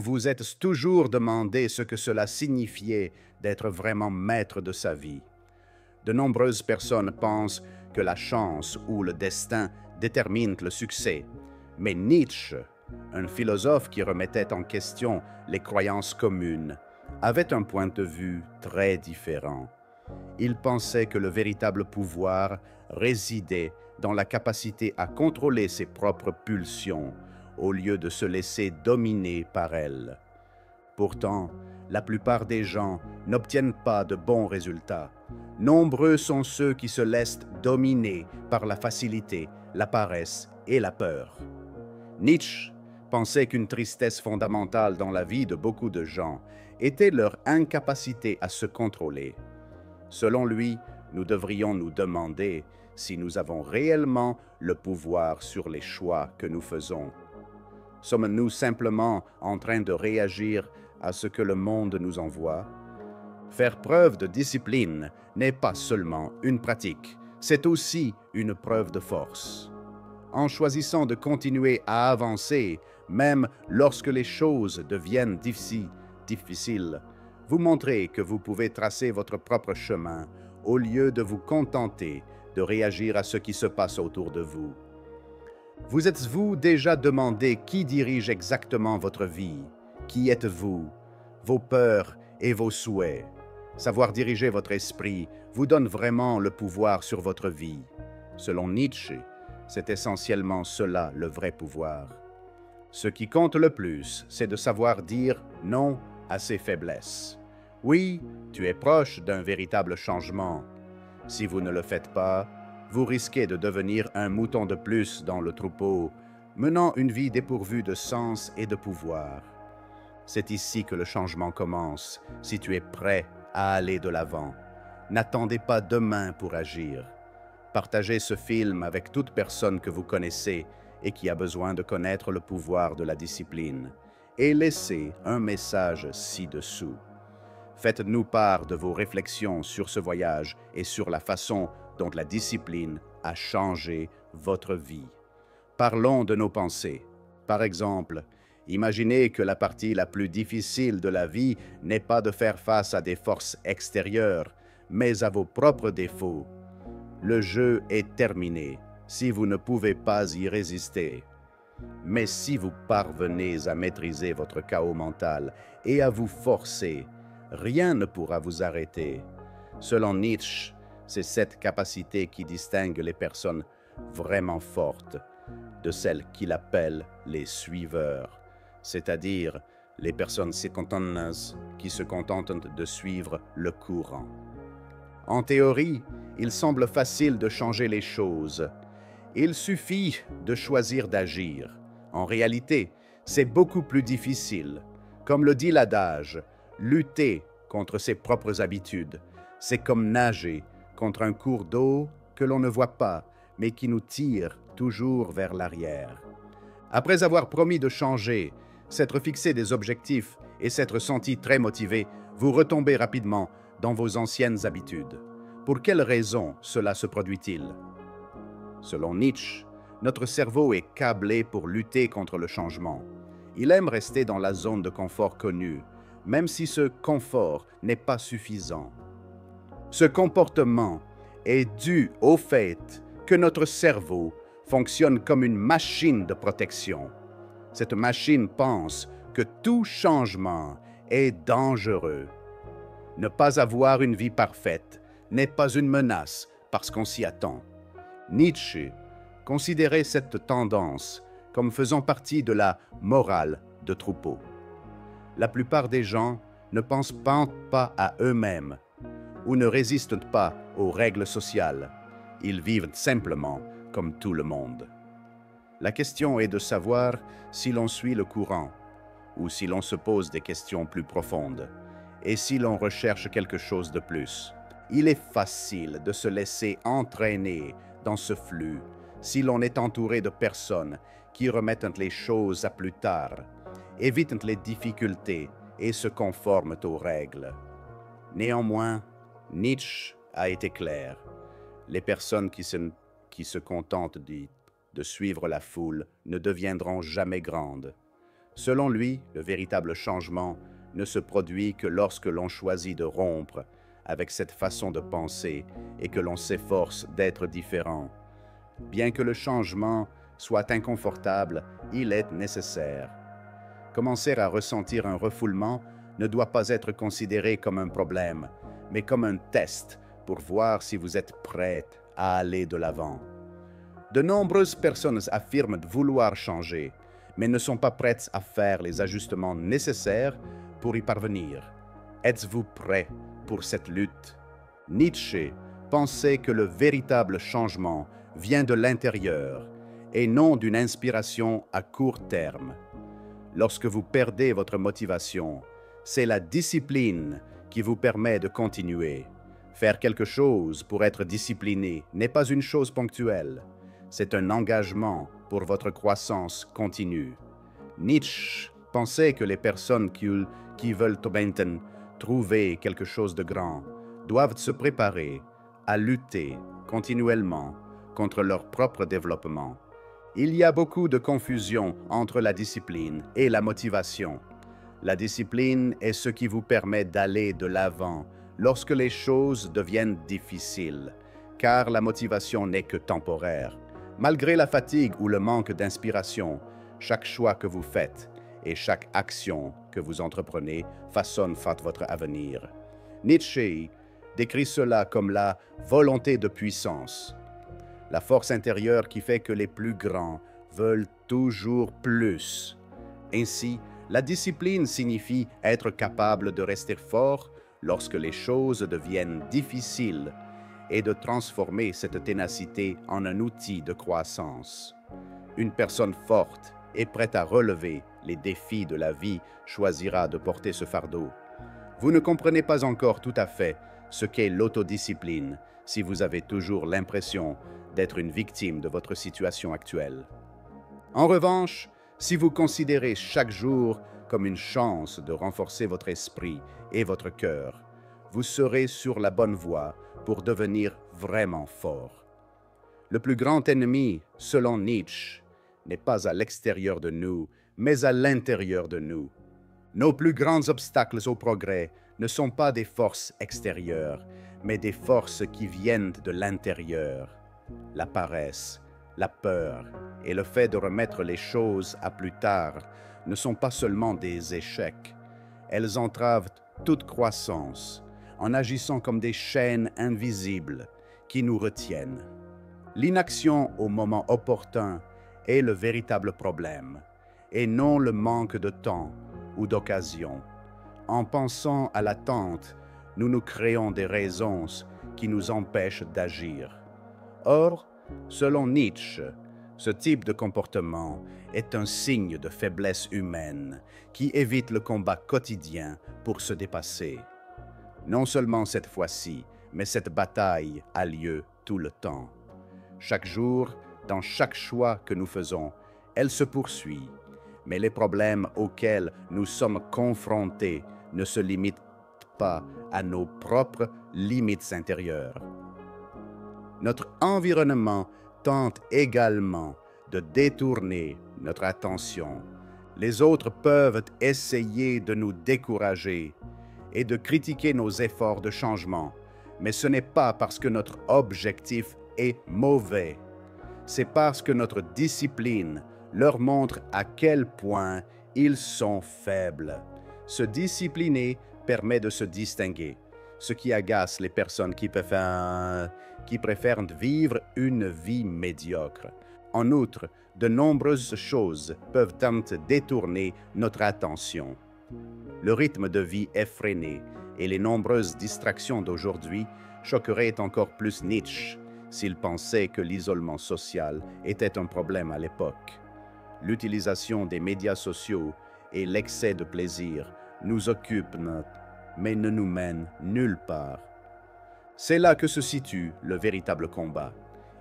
vous êtes toujours demandé ce que cela signifiait d'être vraiment maître de sa vie? De nombreuses personnes pensent que la chance ou le destin déterminent le succès. Mais Nietzsche, un philosophe qui remettait en question les croyances communes, avait un point de vue très différent. Il pensait que le véritable pouvoir résidait dans la capacité à contrôler ses propres pulsions au lieu de se laisser dominer par elles. Pourtant, la plupart des gens n'obtiennent pas de bons résultats. Nombreux sont ceux qui se laissent dominer par la facilité, la paresse et la peur. Nietzsche pensait qu'une tristesse fondamentale dans la vie de beaucoup de gens était leur incapacité à se contrôler. Selon lui, nous devrions nous demander si nous avons réellement le pouvoir sur les choix que nous faisons. Sommes-nous simplement en train de réagir à ce que le monde nous envoie? Faire preuve de discipline n'est pas seulement une pratique, c'est aussi une preuve de force. En choisissant de continuer à avancer, même lorsque les choses deviennent difficiles, vous montrez que vous pouvez tracer votre propre chemin au lieu de vous contenter de réagir à ce qui se passe autour de vous. Vous êtes-vous déjà demandé qui dirige exactement votre vie? Qui êtes-vous? Vos peurs et vos souhaits. Savoir diriger votre esprit vous donne vraiment le pouvoir sur votre vie. Selon Nietzsche, c'est essentiellement cela le vrai pouvoir. Ce qui compte le plus, c'est de savoir dire non à ses faiblesses. Oui, tu es proche d'un véritable changement. Si vous ne le faites pas, vous risquez de devenir un mouton de plus dans le troupeau, menant une vie dépourvue de sens et de pouvoir. C'est ici que le changement commence, si tu es prêt à aller de l'avant. N'attendez pas demain pour agir. Partagez ce film avec toute personne que vous connaissez et qui a besoin de connaître le pouvoir de la discipline, et laissez un message ci-dessous. Faites-nous part de vos réflexions sur ce voyage et sur la façon dont la discipline a changé votre vie. Parlons de nos pensées. Par exemple, imaginez que la partie la plus difficile de la vie n'est pas de faire face à des forces extérieures, mais à vos propres défauts. Le jeu est terminé si vous ne pouvez pas y résister. Mais si vous parvenez à maîtriser votre chaos mental et à vous forcer, rien ne pourra vous arrêter. Selon Nietzsche, c'est cette capacité qui distingue les personnes vraiment fortes de celles qu'il appelle les suiveurs, c'est-à-dire les personnes spontanées qui se contentent de suivre le courant. En théorie, il semble facile de changer les choses. Il suffit de choisir d'agir. En réalité, c'est beaucoup plus difficile. Comme le dit l'adage, lutter contre ses propres habitudes, c'est comme nager contre un cours d'eau que l'on ne voit pas, mais qui nous tire toujours vers l'arrière. Après avoir promis de changer, s'être fixé des objectifs et s'être senti très motivé, vous retombez rapidement dans vos anciennes habitudes. Pour quelles raisons cela se produit-il? Selon Nietzsche, notre cerveau est câblé pour lutter contre le changement. Il aime rester dans la zone de confort connue, même si ce confort n'est pas suffisant. Ce comportement est dû au fait que notre cerveau fonctionne comme une machine de protection. Cette machine pense que tout changement est dangereux. Ne pas avoir une vie parfaite n'est pas une menace parce qu'on s'y attend. Nietzsche considérait cette tendance comme faisant partie de la morale de troupeau. La plupart des gens ne pensent pas à eux-mêmes ou ne résistent pas aux règles sociales. Ils vivent simplement comme tout le monde. La question est de savoir si l'on suit le courant ou si l'on se pose des questions plus profondes et si l'on recherche quelque chose de plus. Il est facile de se laisser entraîner dans ce flux si l'on est entouré de personnes qui remettent les choses à plus tard, évitent les difficultés et se conforment aux règles. Néanmoins, Nietzsche a été clair. Les personnes qui se contentent de suivre la foule ne deviendront jamais grandes. Selon lui, le véritable changement ne se produit que lorsque l'on choisit de rompre avec cette façon de penser et que l'on s'efforce d'être différent. Bien que le changement soit inconfortable, il est nécessaire. Commencer à ressentir un refoulement ne doit pas être considéré comme un problème, mais comme un test pour voir si vous êtes prête à aller de l'avant. De nombreuses personnes affirment vouloir changer, mais ne sont pas prêtes à faire les ajustements nécessaires pour y parvenir. Êtes-vous prêt pour cette lutte? Nietzsche pensait que le véritable changement vient de l'intérieur et non d'une inspiration à court terme. Lorsque vous perdez votre motivation, c'est la discipline qui vous permet de continuer. Faire quelque chose pour être discipliné n'est pas une chose ponctuelle. C'est un engagement pour votre croissance continue. Nietzsche pensait que les personnes qui veulent maintenant trouver quelque chose de grand doivent se préparer à lutter continuellement contre leur propre développement. Il y a beaucoup de confusion entre la discipline et la motivation. La discipline est ce qui vous permet d'aller de l'avant lorsque les choses deviennent difficiles, car la motivation n'est que temporaire. Malgré la fatigue ou le manque d'inspiration, chaque choix que vous faites et chaque action que vous entreprenez façonne votre avenir. Nietzsche décrit cela comme la volonté de puissance, la force intérieure qui fait que les plus grands veulent toujours plus. Ainsi, la discipline signifie être capable de rester fort lorsque les choses deviennent difficiles et de transformer cette ténacité en un outil de croissance. Une personne forte et prête à relever les défis de la vie choisira de porter ce fardeau. Vous ne comprenez pas encore tout à fait ce qu'est l'autodiscipline si vous avez toujours l'impression d'être une victime de votre situation actuelle. En revanche, si vous considérez chaque jour comme une chance de renforcer votre esprit et votre cœur, vous serez sur la bonne voie pour devenir vraiment fort. Le plus grand ennemi, selon Nietzsche, n'est pas à l'extérieur de nous, mais à l'intérieur de nous. Nos plus grands obstacles au progrès ne sont pas des forces extérieures, mais des forces qui viennent de l'intérieur. La paresse, la peur et le fait de remettre les choses à plus tard ne sont pas seulement des échecs. Elles entravent toute croissance en agissant comme des chaînes invisibles qui nous retiennent. L'inaction au moment opportun est le véritable problème, et non le manque de temps ou d'occasion. En pensant à l'attente, nous nous créons des raisons qui nous empêchent d'agir. Or, selon Nietzsche, ce type de comportement est un signe de faiblesse humaine qui évite le combat quotidien pour se dépasser. Non seulement cette fois-ci, mais cette bataille a lieu tout le temps. Chaque jour, dans chaque choix que nous faisons, elle se poursuit, mais les problèmes auxquels nous sommes confrontés ne se limitent pas à nos propres limites intérieures. Notre environnement tente également de détourner notre attention. Les autres peuvent essayer de nous décourager et de critiquer nos efforts de changement, mais ce n'est pas parce que notre objectif est mauvais. C'est parce que notre discipline leur montre à quel point ils sont faibles. Se discipliner permet de se distinguer, ce qui agace les personnes qui préfèrent vivre une vie médiocre. En outre, de nombreuses choses peuvent détourner notre attention. Le rythme de vie effréné et les nombreuses distractions d'aujourd'hui choqueraient encore plus Nietzsche s'il pensait que l'isolement social était un problème à l'époque. L'utilisation des médias sociaux et l'excès de plaisir nous occupent, mais ne nous mènent nulle part. C'est là que se situe le véritable combat.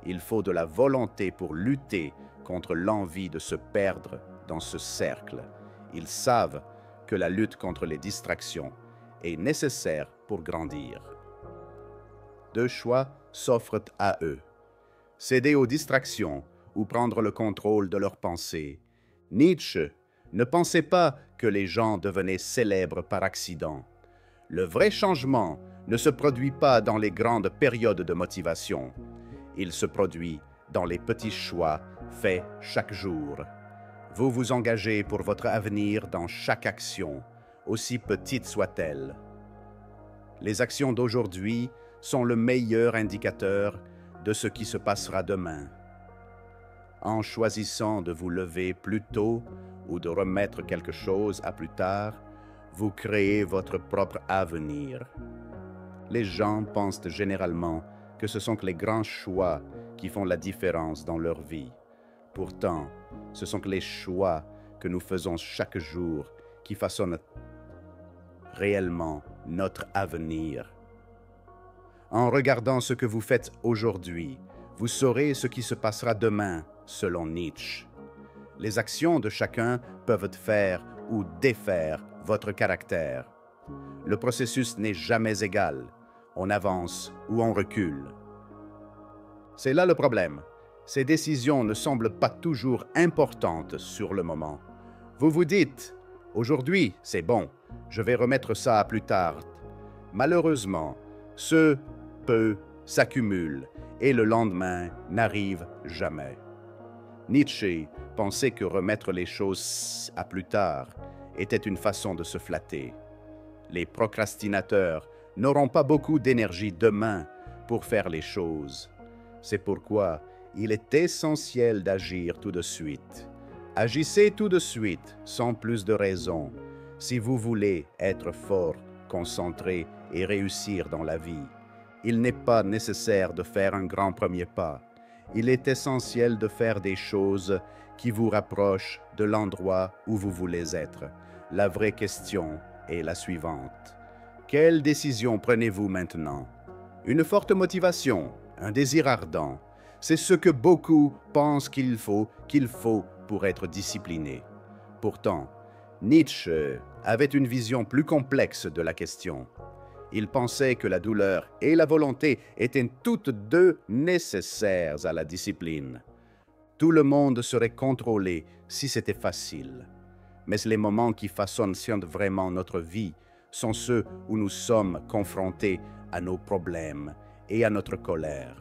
Il faut de la volonté pour lutter contre l'envie de se perdre dans ce cercle. Ils savent que la lutte contre les distractions est nécessaire pour grandir. Deux choix s'offrent à eux. Céder aux distractions ou prendre le contrôle de leurs pensées. Nietzsche Ne pensez pas que les gens devenaient célèbres par accident. Le vrai changement ne se produit pas dans les grandes périodes de motivation. Il se produit dans les petits choix faits chaque jour. Vous vous engagez pour votre avenir dans chaque action, aussi petite soit-elle. Les actions d'aujourd'hui sont le meilleur indicateur de ce qui se passera demain. En choisissant de vous lever plus tôt ou de remettre quelque chose à plus tard, vous créez votre propre avenir. Les gens pensent généralement que ce sont que les grands choix qui font la différence dans leur vie. Pourtant, ce sont que les choix que nous faisons chaque jour qui façonnent réellement notre avenir. En regardant ce que vous faites aujourd'hui, vous saurez ce qui se passera demain, selon Nietzsche. Les actions de chacun peuvent faire ou défaire votre caractère. Le processus n'est jamais égal. On avance ou on recule. C'est là le problème. Ces décisions ne semblent pas toujours importantes sur le moment. Vous vous dites, aujourd'hui, c'est bon, je vais remettre ça à plus tard. Malheureusement, ce peu s'accumule et le lendemain n'arrive jamais. Nietzsche pensait que remettre les choses à plus tard était une façon de se flatter. Les procrastinateurs n'auront pas beaucoup d'énergie demain pour faire les choses. C'est pourquoi il est essentiel d'agir tout de suite. Agissez tout de suite, sans plus de raison, si vous voulez être fort, concentré et réussir dans la vie. Il n'est pas nécessaire de faire un grand premier pas. Il est essentiel de faire des choses qui vous rapprochent de l'endroit où vous voulez être. La vraie question est la suivante. Quelle décision prenez-vous maintenant? Une forte motivation, un désir ardent, c'est ce que beaucoup pensent qu'il faut pour être discipliné. Pourtant, Nietzsche avait une vision plus complexe de la question. Il pensait que la douleur et la volonté étaient toutes deux nécessaires à la discipline. Tout le monde serait contrôlé si c'était facile. Mais les moments qui façonnent vraiment notre vie sont ceux où nous sommes confrontés à nos problèmes et à notre colère.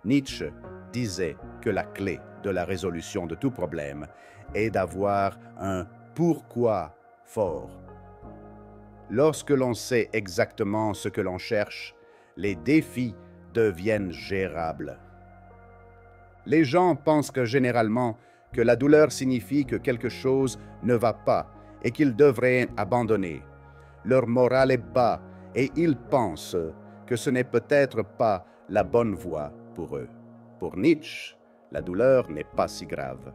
Nietzsche disait que la clé de la résolution de tout problème est d'avoir un pourquoi fort. Lorsque l'on sait exactement ce que l'on cherche, les défis deviennent gérables. Les gens pensent généralement que la douleur signifie que quelque chose ne va pas et qu'ils devraient abandonner. Leur morale est bas et ils pensent que ce n'est peut-être pas la bonne voie pour eux. Pour Nietzsche, la douleur n'est pas si grave.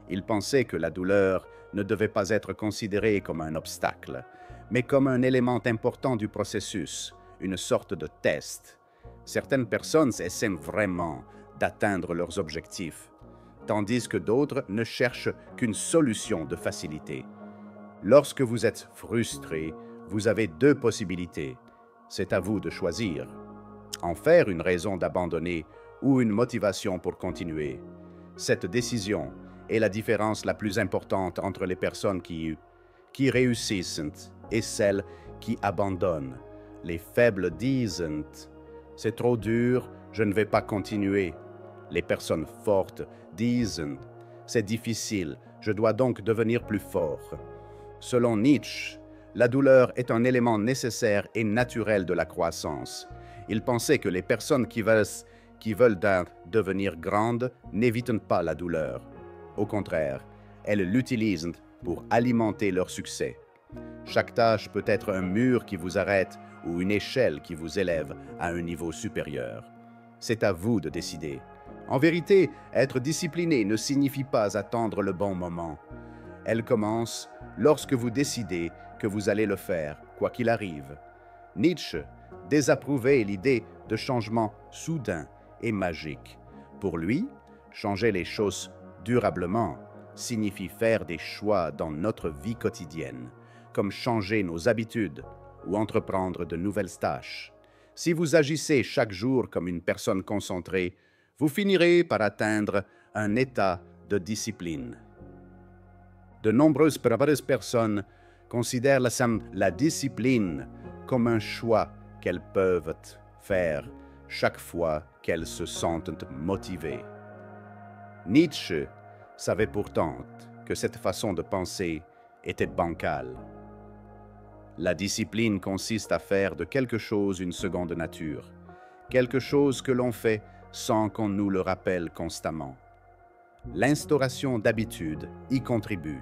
Il pensait que la douleur ne devait pas être considérée comme un obstacle, mais comme un élément important du processus, une sorte de test. Certaines personnes essaient vraiment d'atteindre leurs objectifs, tandis que d'autres ne cherchent qu'une solution de facilité. Lorsque vous êtes frustré, vous avez deux possibilités. C'est à vous de choisir. En faire une raison d'abandonner ou une motivation pour continuer. Cette décision est la différence la plus importante entre les personnes qui réussissent et celles qui abandonnent. Les faibles disent « c'est trop dur, je ne vais pas continuer ». Les personnes fortes disent « c'est difficile, je dois donc devenir plus fort ». Selon Nietzsche, la douleur est un élément nécessaire et naturel de la croissance. Il pensait que les personnes qui veulent devenir grandes n'évitent pas la douleur. Au contraire, elles l'utilisent pour alimenter leur succès. Chaque tâche peut être un mur qui vous arrête ou une échelle qui vous élève à un niveau supérieur. C'est à vous de décider. En vérité, être discipliné ne signifie pas attendre le bon moment. Elle commence lorsque vous décidez que vous allez le faire, quoi qu'il arrive. Nietzsche désapprouvait l'idée de changement soudain et magique. Pour lui, changer les choses durablement signifie faire des choix dans notre vie quotidienne, comme changer nos habitudes ou entreprendre de nouvelles tâches. Si vous agissez chaque jour comme une personne concentrée, vous finirez par atteindre un état de discipline. De nombreuses personnes considèrent la discipline comme un choix qu'elles peuvent faire chaque fois qu'elles se sentent motivées. Nietzsche savait pourtant que cette façon de penser était bancale. La discipline consiste à faire de quelque chose une seconde nature, quelque chose que l'on fait sans qu'on nous le rappelle constamment. L'instauration d'habitudes y contribue.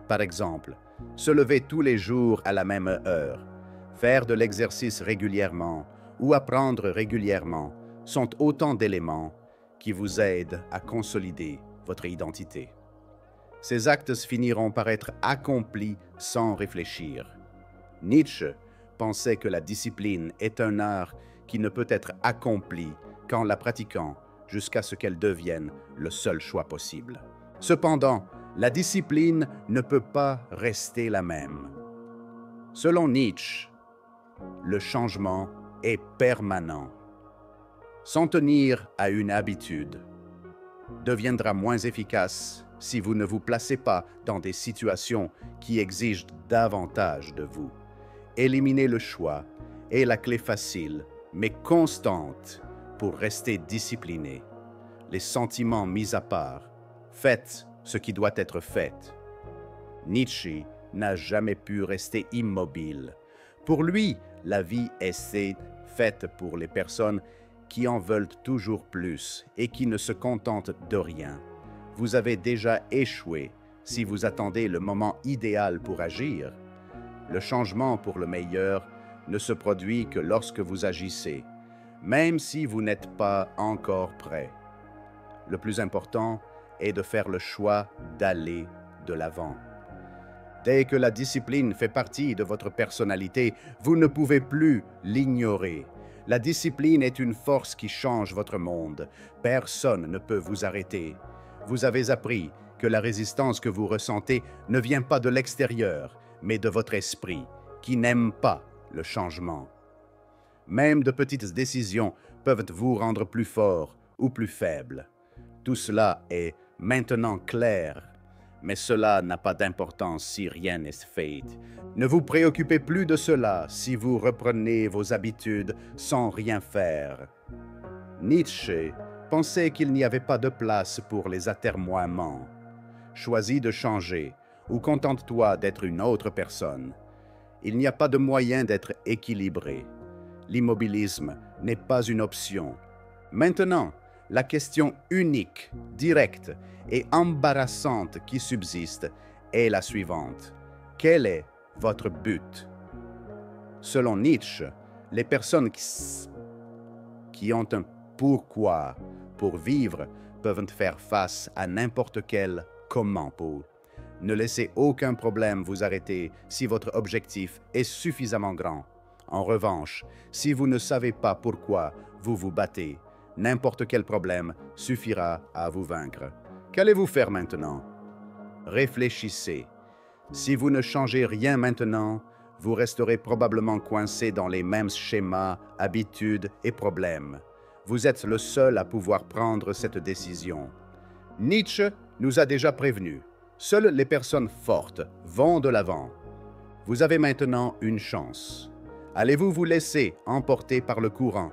Par exemple, se lever tous les jours à la même heure, faire de l'exercice régulièrement ou apprendre régulièrement sont autant d'éléments qui vous aident à consolider votre identité. Ces actes finiront par être accomplis sans réfléchir. Nietzsche pensait que la discipline est un art qui ne peut être accompli qu'en la pratiquant jusqu'à ce qu'elle devienne le seul choix possible. Cependant, la discipline ne peut pas rester la même. Selon Nietzsche, le changement est permanent. S'en tenir à une habitude deviendra moins efficace si vous ne vous placez pas dans des situations qui exigent davantage de vous. Éliminer le choix est la clé facile, mais constante, pour rester discipliné. Les sentiments mis à part, faites ce qui doit être fait. Nietzsche n'a jamais pu rester immobile. Pour lui, la vie est faite pour les personnes qui en veulent toujours plus et qui ne se contentent de rien. Vous avez déjà échoué si vous attendez le moment idéal pour agir. Le changement pour le meilleur ne se produit que lorsque vous agissez, même si vous n'êtes pas encore prêt. Le plus important est de faire le choix d'aller de l'avant. Dès que la discipline fait partie de votre personnalité, vous ne pouvez plus l'ignorer. La discipline est une force qui change votre monde. Personne ne peut vous arrêter. Vous avez appris que la résistance que vous ressentez ne vient pas de l'extérieur, mais de votre esprit, qui n'aime pas le changement. Même de petites décisions peuvent vous rendre plus fort ou plus faible. Tout cela est maintenant clair, mais cela n'a pas d'importance si rien n'est fait. Ne vous préoccupez plus de cela si vous reprenez vos habitudes sans rien faire. Nietzsche pensait qu'il n'y avait pas de place pour les atermoiements. Choisis de changer ou contente-toi d'être une autre personne. Il n'y a pas de moyen d'être équilibré. L'immobilisme n'est pas une option. Maintenant, la question unique, directe et embarrassante qui subsiste est la suivante. Quel est votre but? Selon Nietzsche, les personnes qui ont un pourquoi pour vivre peuvent faire face à n'importe quel comment pour. Ne laissez aucun problème vous arrêter si votre objectif est suffisamment grand. En revanche, si vous ne savez pas pourquoi vous vous battez, n'importe quel problème suffira à vous vaincre. Qu'allez-vous faire maintenant? Réfléchissez. Si vous ne changez rien maintenant, vous resterez probablement coincé dans les mêmes schémas, habitudes et problèmes. Vous êtes le seul à pouvoir prendre cette décision. Nietzsche nous a déjà prévenus. Seules les personnes fortes vont de l'avant. Vous avez maintenant une chance. Allez-vous vous laisser emporter par le courant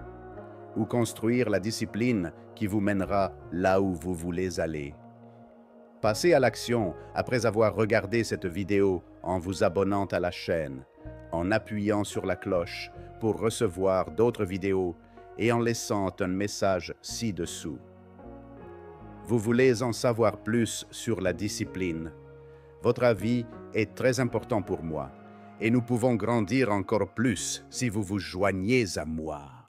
ou construire la discipline qui vous mènera là où vous voulez aller? Passez à l'action après avoir regardé cette vidéo en vous abonnant à la chaîne, en appuyant sur la cloche pour recevoir d'autres vidéos et en laissant un message ci-dessous. Vous voulez en savoir plus sur la discipline? Votre avis est très important pour moi et nous pouvons grandir encore plus si vous vous joignez à moi.